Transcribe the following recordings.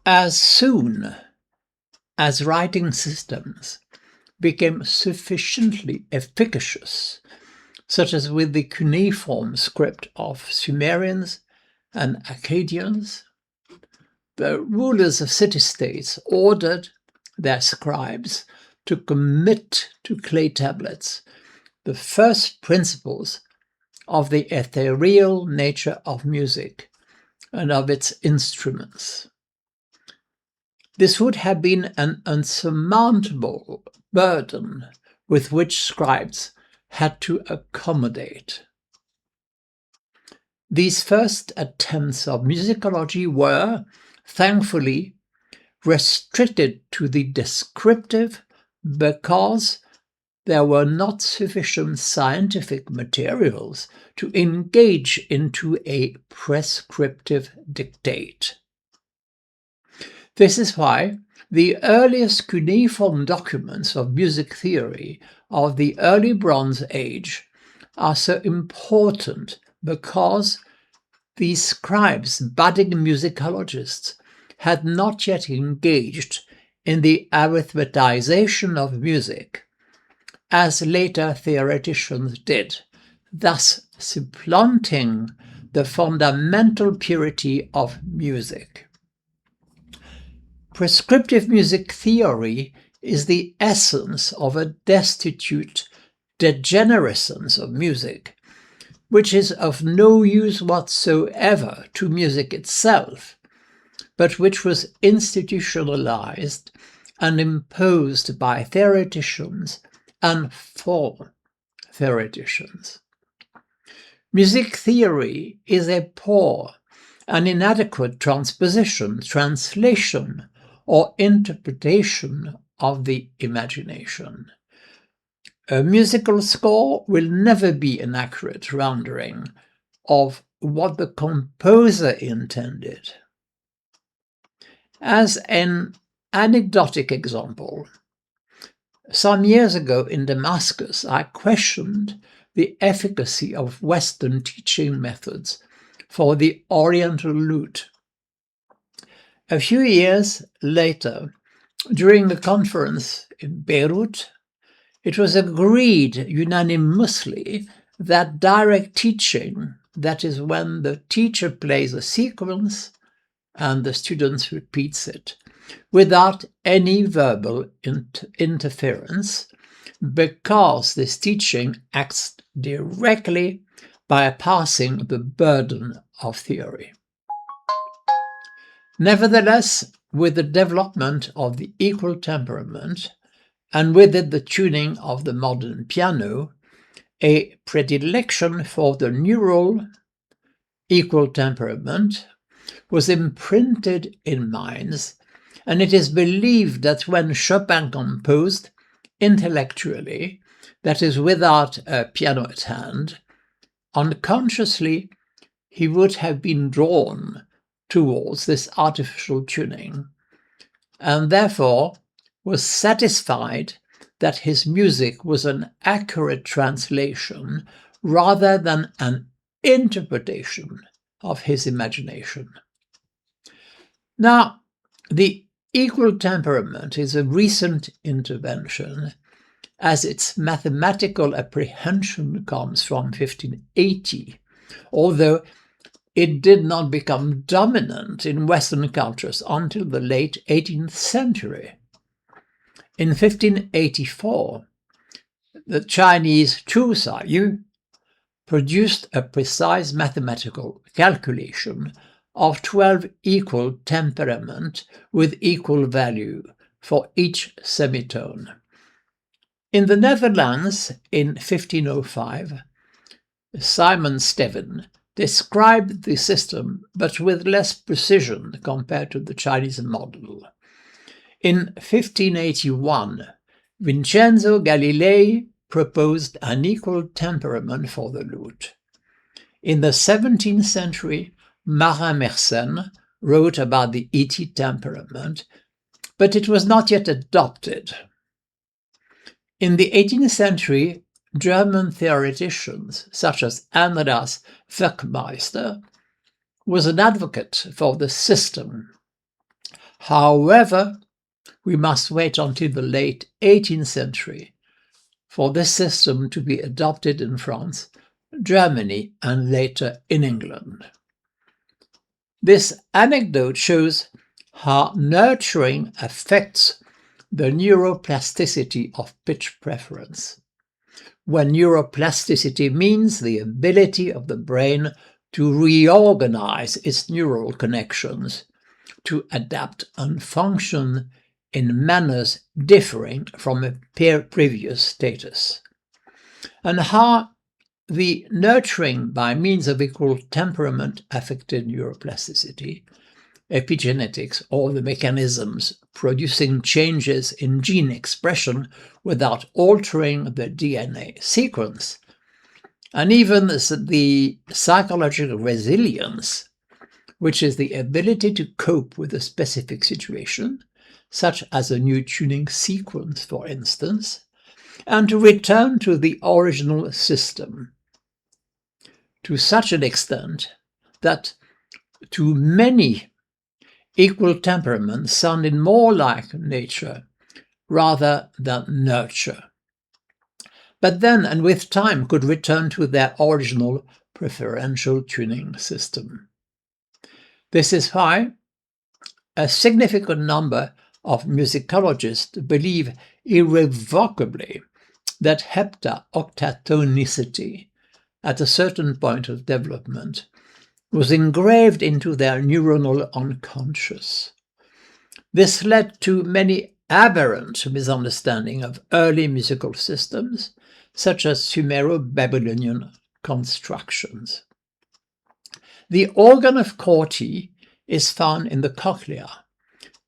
As soon as writing systems became sufficiently efficacious, such as with the cuneiform script of Sumerians and Akkadians, the rulers of city-states ordered their scribes to commit to clay tablets the first principles of the ethereal nature of music and of its instruments. This would have been an unsurmountable burden with which scribes had to accommodate. These first attempts of musicology were, thankfully, restricted to the descriptive because there were not sufficient scientific materials to engage into a prescriptive dictate. This is why the earliest cuneiform documents of music theory of the early Bronze Age are so important, because these scribes, budding musicologists, had not yet engaged in the arithmetization of music, as later theoreticians did, thus supplanting the fundamental purity of music. Prescriptive music theory is the essence of a destitute degenerescence of music, which is of no use whatsoever to music itself, but which was institutionalized and imposed by theoreticians and for theoreticians. Music theory is a poor and inadequate translation, or interpretation of the imagination. A musical score will never be an accurate rendering of what the composer intended. As an anecdotic example, some years ago in Damascus, I questioned the efficacy of Western teaching methods for the Oriental lute. A few years later, during the conference in Beirut, it was agreed unanimously that direct teaching, that is, when the teacher plays a sequence and the student repeats it, without any verbal interference, because this teaching acts directly bypassing the burden of theory. Nevertheless, with the development of the equal temperament, and with it the tuning of the modern piano, a predilection for the neural equal temperament was imprinted in minds, and it is believed that when Chopin composed intellectually, that is, without a piano at hand, unconsciously he would have been drawn towards this artificial tuning, and therefore was satisfied that his music was an accurate translation rather than an interpretation of his imagination. Now, the equal temperament is a recent intervention, as its mathematical apprehension comes from 1580, although it did not become dominant in Western cultures until the late 18th century. In 1584, the Chinese Chu Sayu produced a precise mathematical calculation of 12 equal temperaments with equal value for each semitone. In the Netherlands, in 1505, Simon Steven described the system, but with less precision compared to the Chinese model. In 1581, Vincenzo Galilei proposed an equal temperament for the lute. In the 17th century, Marin Mersenne wrote about the ET temperament, but it was not yet adopted. In the 18th century, German theoreticians such as Andreas Werckmeister was an advocate for the system. However, we must wait until the late 18th century for this system to be adopted in France, Germany, and later in England. This anecdote shows how nurturing affects the neuroplasticity of pitch preference, when neuroplasticity means the ability of the brain to reorganize its neural connections, to adapt and function in manners differing from a previous status, and how the nurturing by means of equal temperament affected neuroplasticity, epigenetics, or the mechanisms producing changes in gene expression without altering the DNA sequence, and even the psychological resilience, which is the ability to cope with a specific situation, such as a new tuning sequence, for instance, and to return to the original system, to such an extent that to many equal temperaments sounded more like nature rather than nurture, but then and with time could return to their original preferential tuning system. This is why a significant number of musicologists believe irrevocably that heptaoctatonicity at a certain point of development was engraved into their neuronal unconscious. This led to many aberrant misunderstandings of early musical systems, such as Sumero-Babylonian constructions. The organ of Corti is found in the cochlea.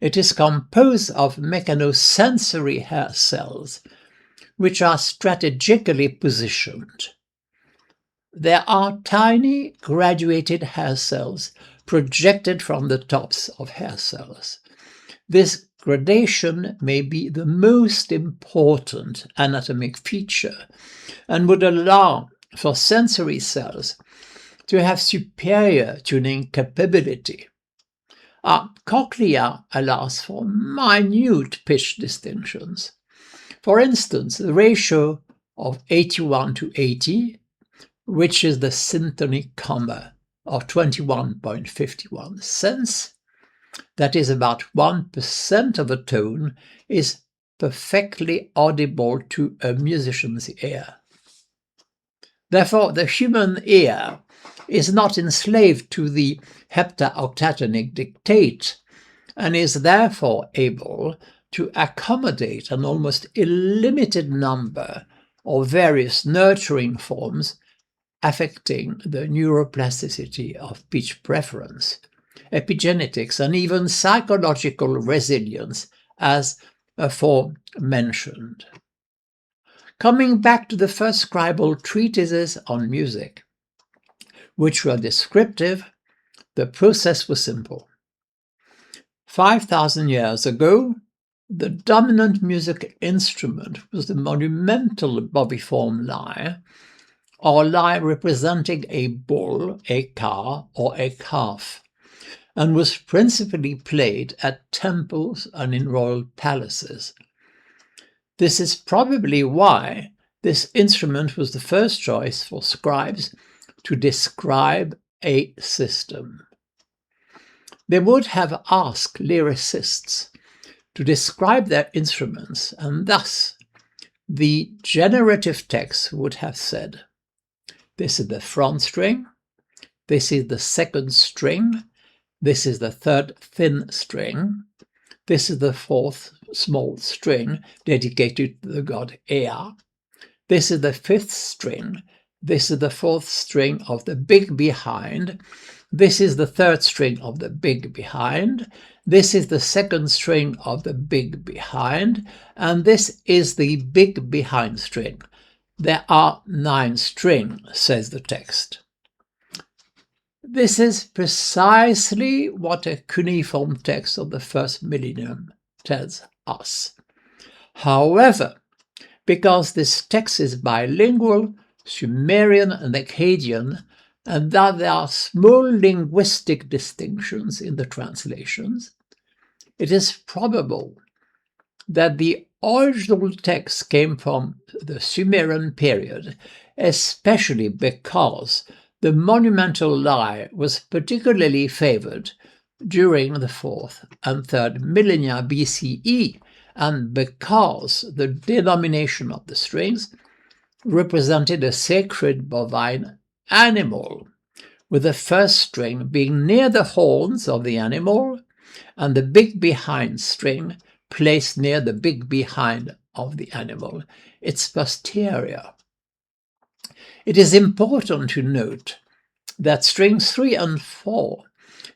It is composed of mechanosensory hair cells, which are strategically positioned. There are tiny graduated hair cells projected from the tops of hair cells. This gradation may be the most important anatomic feature and would allow for sensory cells to have superior tuning capability. Our cochlea allows for minute pitch distinctions. For instance, the ratio of 81 to 80, which is the syntonic comma of 21.51 cents, that is about 1% of a tone, is perfectly audible to a musician's ear. Therefore, the human ear is not enslaved to the heptaoctatonic dictate and is therefore able to accommodate an almost illimited number of various nurturing forms affecting the neuroplasticity of pitch preference, epigenetics, and even psychological resilience, as aforementioned. Coming back to the first scribal treatises on music, which were descriptive, the process was simple. 5,000 years ago, the dominant music instrument was the monumental boviform lyre, or lyre representing a bull, a cow, or a calf, and was principally played at temples and in royal palaces. This is probably why this instrument was the first choice for scribes to describe a system. They would have asked lyricists to describe their instruments, and thus the generative text would have said, this is the front string, this is the second string, this is the third thin string, this is the fourth small string dedicated to the god Ea, this is the fifth string, this is the fourth string of the big behind, this is the third string of the big behind, this is the second string of the big behind, and this is the big behind string. There are 9 strings, says the text. This is precisely what a cuneiform text of the first millennium tells us. However, because this text is bilingual, Sumerian and Akkadian, and that there are small linguistic distinctions in the translations, it is probable that the original text came from the Sumerian period, especially because the monumental lie was particularly favored during the 4th and 3rd millennia BCE, and because the denomination of the strings represented a sacred bovine animal, with the first string being near the horns of the animal and the big behind string placed near the big behind of the animal, its posterior. It is important to note that strings 3 and 4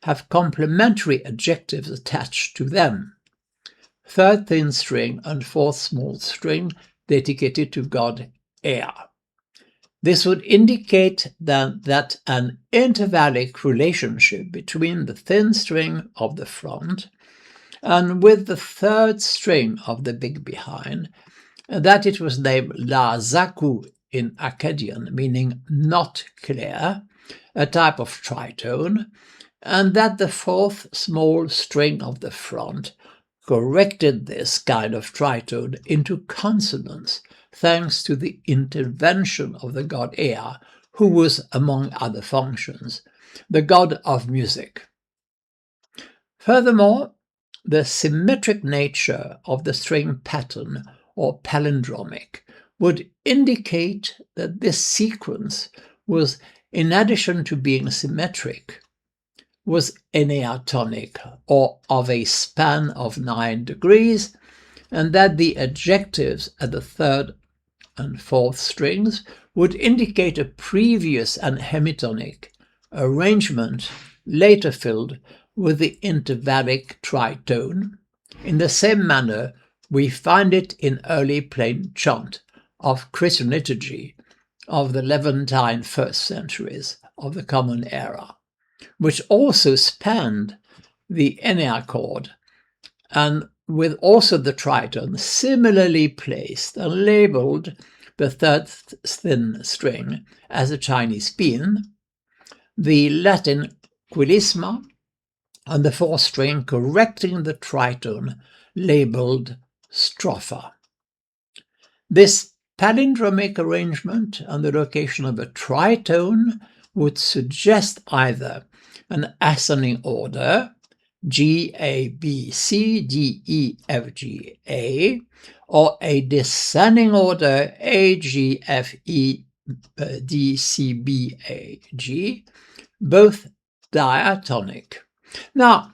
have complementary adjectives attached to them. 3rd thin string and 4th small string dedicated to god Ea. This would indicate that an intervallic relationship between the thin string of the front and with the 3rd string of the big behind, that it was named La Zaku in Akkadian, meaning not clear, a type of tritone, and that the 4th small string of the front corrected this kind of tritone into consonants, thanks to the intervention of the god Ea, who was, among other functions, the god of music. Furthermore, the symmetric nature of the string pattern, or palindromic, would indicate that this sequence was, in addition to being symmetric, was enneatonic, or of a span of 9 degrees, and that the adjectives at the 3rd and 4th strings would indicate a previous and hemitonic arrangement later filled with the intervallic tritone. In the same manner, we find it in early plain chant of Christian liturgy of the Levantine 1st centuries of the Common Era, which also spanned the enneachord, and with also the tritone similarly placed and labeled the 3rd thin string as a Chinese pin, the Latin quilisma, and the 4th string correcting the tritone labeled stropha. This palindromic arrangement and the location of a tritone would suggest either an ascending order, G, A, B, C, D, E, F, G, A, or a descending order, A, G, F, E, D, C, B, A, G, both diatonic. Now,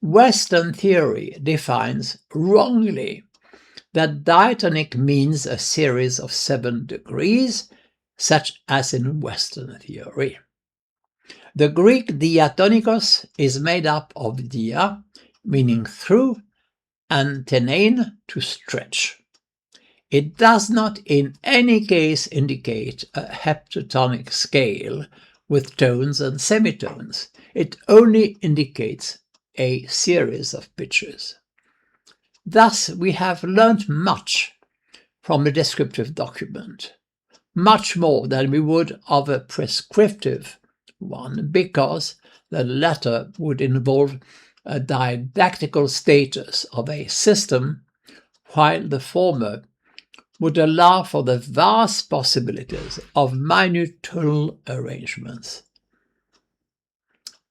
Western theory defines wrongly that diatonic means a series of 7 degrees, such as in Western theory. The Greek diatonikos is made up of dia, meaning through, and tenein, to stretch. It does not in any case indicate a heptatonic scale with tones and semitones. It only indicates a series of pitches. Thus, we have learnt much from a descriptive document, much more than we would of a prescriptive one, because the latter would involve a didactical status of a system, while the former would allow for the vast possibilities of minute tonal arrangements.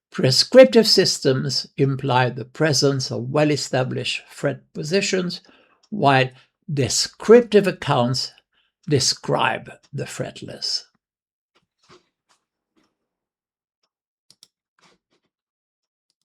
Prescriptive systems imply the presence of well-established fret positions, while descriptive accounts describe the fretless.